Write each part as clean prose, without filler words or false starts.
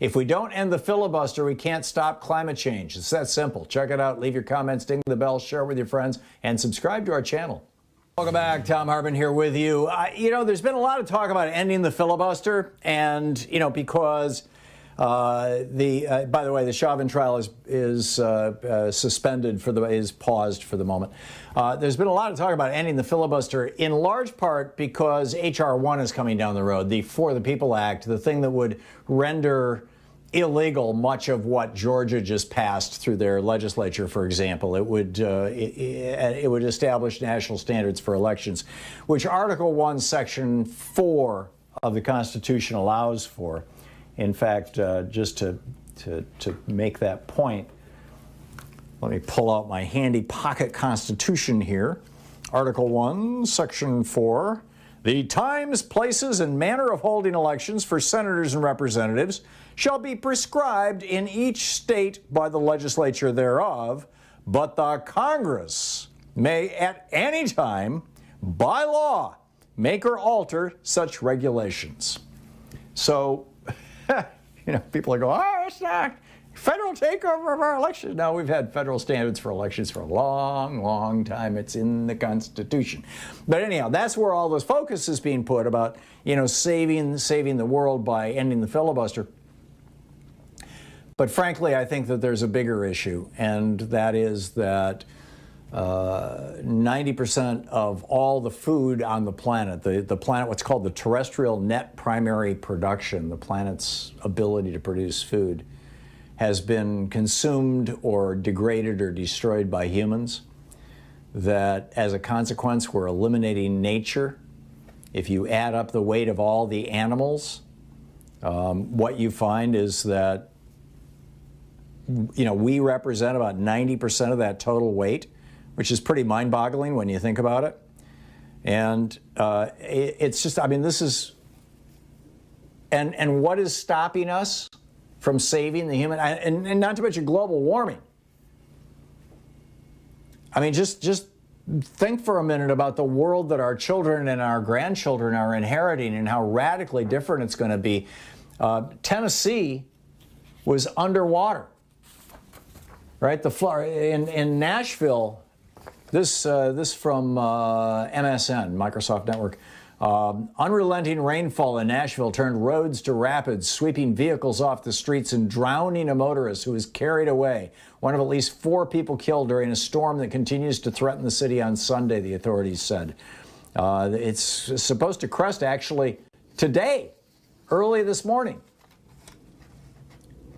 If we don't end the filibuster, we can't stop climate change. It's that simple. Check it out. Leave your comments, ding the bell, share it with your friends, and subscribe to our channel. Welcome back. Thom Hartmann here with you. There's been a lot of talk about ending the filibuster, and because by the way, the Chauvin trial is suspended is paused for the moment. There's been a lot of talk about ending the filibuster, in large part because H.R. 1 is coming down the road, the For the People Act, the thing that would render illegal much of what Georgia just passed through their legislature, for example. It would establish national standards for elections, which Article 1, Section 4 of the Constitution allows for. In fact, just to make that point, let me pull out my handy pocket Constitution here. Article 1, Section 4. The times, places, and manner of holding elections for senators and representatives shall be prescribed in each state by the legislature thereof, but the Congress may at any time, by law, make or alter such regulations. So, people are going, oh, it's not federal takeover of our elections. No, we've had federal standards for elections for a long, long time. It's in the Constitution. But anyhow, that's where all this focus is being put about, saving the world by ending the filibuster. But frankly, I think that there's a bigger issue, and that is that 90% of all the food on the planet, the planet, what's called the terrestrial net primary production, the planet's ability to produce food, has been consumed or degraded or destroyed by humans. That as a consequence, we're eliminating nature. If you add up the weight of all the animals, what you find is that we represent about 90% of that total weight, which is pretty mind-boggling when you think about it. And it's just, this is, and what is stopping us from saving the human, and not to mention global warming. Just think for a minute about the world that our children and our grandchildren are inheriting and how radically different it's going to be. Tennessee was underwater, right? In Nashville, this from MSN, Microsoft Network. Unrelenting rainfall in Nashville turned roads to rapids, sweeping vehicles off the streets and drowning a motorist who was carried away. One of at least 4 people killed during a storm that continues to threaten the city on Sunday, the authorities said. It's supposed to crest actually today, early this morning.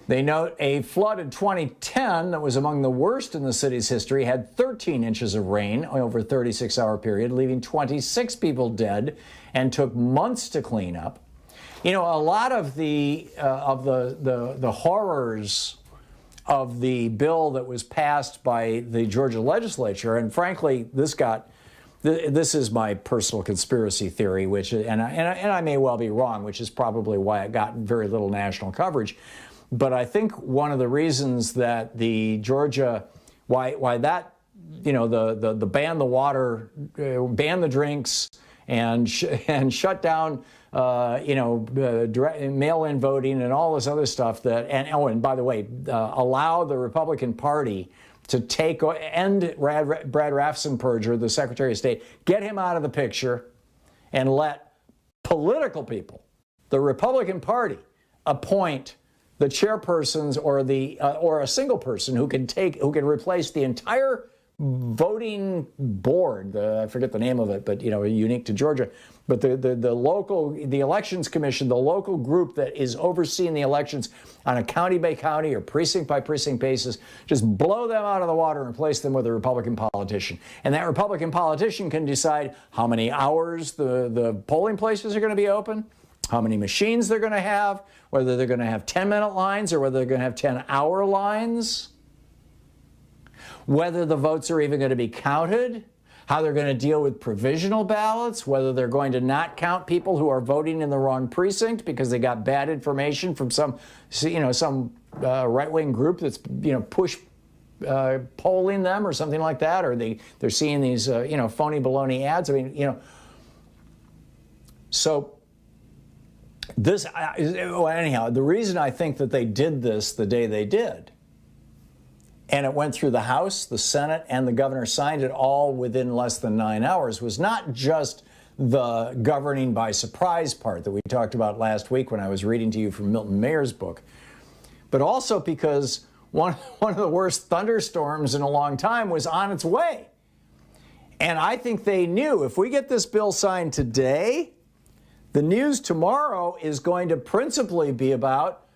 They note a flood in 2010 that was among the worst in the city's history had 13 inches of rain over a 36-hour period, leaving 26 people dead, and took months to clean up. A lot of the horrors of the bill that was passed by the Georgia legislature, and frankly, this is my personal conspiracy theory, which, and I may well be wrong, which is probably why it got very little national coverage. But I think one of the reasons that the Georgia, why that, the ban the water, ban the drinks, and shut down, mail-in voting and all this other stuff and by the way, allow the Republican Party to end Brad Raffensperger, the Secretary of State, get him out of the picture, and let political people, the Republican Party, appoint the chairpersons or a single person who can replace the entire voting board. I forget the name of it, but unique to Georgia. But the elections commission, the local group that is overseeing the elections on a county by county or precinct by precinct basis, just blow them out of the water and replace them with a Republican politician. And that Republican politician can decide how many hours the polling places are going to be open, how many machines they're going to have, whether they're going to have 10-minute lines or whether they're going to have 10-hour lines, whether the votes are even going to be counted, how they're going to deal with provisional ballots, whether they're going to not count people who are voting in the wrong precinct because they got bad information from some right-wing group that's push polling them or something like that, or they're seeing these phony baloney ads. So Anyhow, the reason I think that they did this the day they did, and it went through the House, the Senate, and the governor signed it all within less than 9 hours, was not just the governing by surprise part that we talked about last week when I was reading to you from Milton Mayer's book, but also because one of the worst thunderstorms in a long time was on its way. And I think they knew if we get this bill signed today, the news tomorrow is going to principally be about,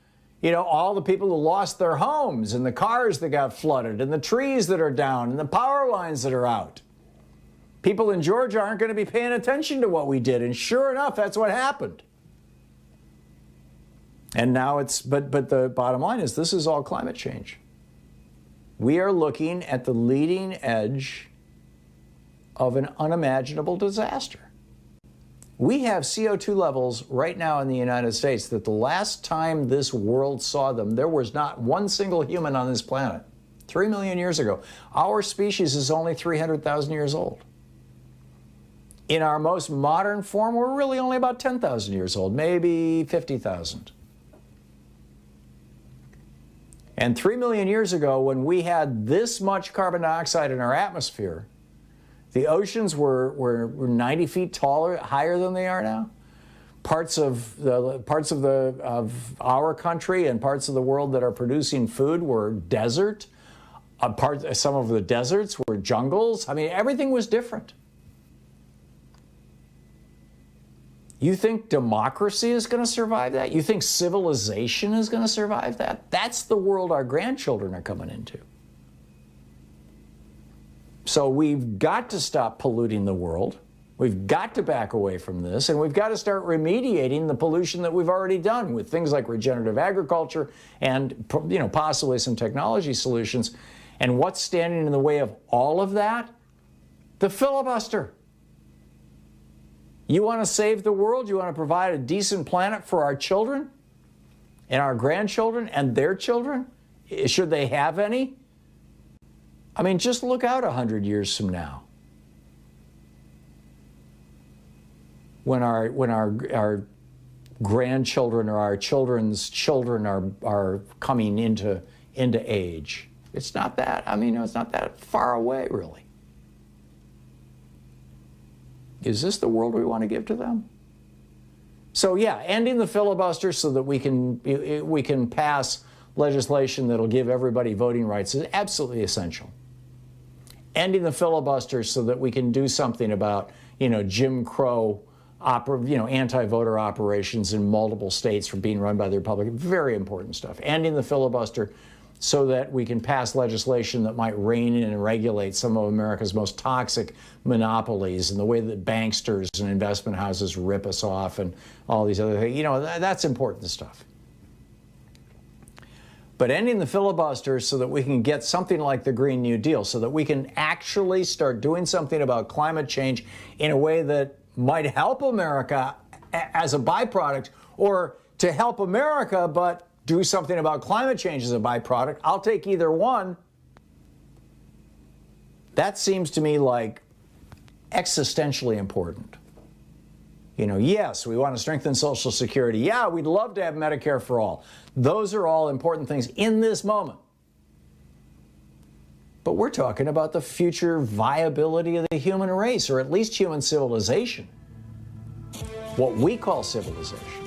all the people who lost their homes and the cars that got flooded and the trees that are down and the power lines that are out. People in Georgia aren't going to be paying attention to what we did. And sure enough, that's what happened. And now but the bottom line is this is all climate change. We are looking at the leading edge of an unimaginable disaster. We have CO2 levels right now in the United States that the last time this world saw them, there was not one single human on this planet. 3 million years ago. Our species is only 300,000 years old. In our most modern form, we're really only about 10,000 years old, maybe 50,000. And 3 million years ago, when we had this much carbon dioxide in our atmosphere, the oceans were 90 feet higher than they are now. Parts of our country and parts of the world that are producing food were desert. Some of the deserts were jungles. I mean, everything was different. You think democracy is going to survive that? You think civilization is going to survive that? That's the world our grandchildren are coming into. So we've got to stop polluting the world. We've got to back away from this, and we've got to start remediating the pollution that we've already done with things like regenerative agriculture and, possibly some technology solutions. And what's standing in the way of all of that? The filibuster. You want to save the world? You want to provide a decent planet for our children and our grandchildren and their children? Should they have any? I mean, just look out 100 years from now. When our grandchildren or our children's children are coming into age. It's not that, it's not that far away, really. Is this the world we want to give to them? So yeah, ending the filibuster so that we can pass legislation that'll give everybody voting rights is absolutely essential. Ending the filibuster so that we can do something about, Jim Crow, anti-voter operations in multiple states from being run by the Republicans. Very important stuff. Ending the filibuster so that we can pass legislation that might rein in and regulate some of America's most toxic monopolies and the way that banksters and investment houses rip us off and all these other things. That's important stuff. But ending the filibuster so that we can get something like the Green New Deal, so that we can actually start doing something about climate change in a way that might help America as a byproduct, or to help America but do something about climate change as a byproduct. I'll take either one. That seems to me like existentially important. Yes, we want to strengthen Social Security. Yeah, we'd love to have Medicare for all. Those are all important things in this moment. But we're talking about the future viability of the human race, or at least human civilization. What we call civilization.